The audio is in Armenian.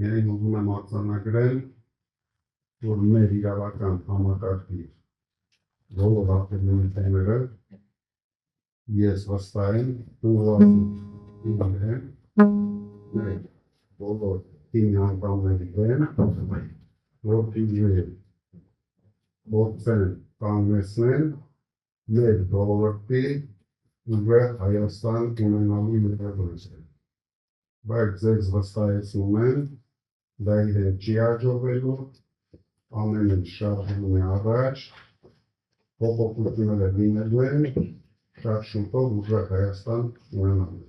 Միայն ուզում եմ արձանագրել, որ մեր իրավական համակարգի բոլոր ակտիվների թեմերը ես վստահ եմ ուղղված մեր բոլոր թիմի անդամների դեմ, որ դիժել փորձեն կանգնեցնել մեր ժողովրդի ուժեղ Հայաստան ունենալու իրավունքը, բայց ձեզ վստահեցնում եմ, դա իրեն չի հաջողվելու, ամեն ինչ շարժվում է առաջ, փոփոխությունները լինելու են, շատ շուտով ուժեղ Հայաստան ունենալու։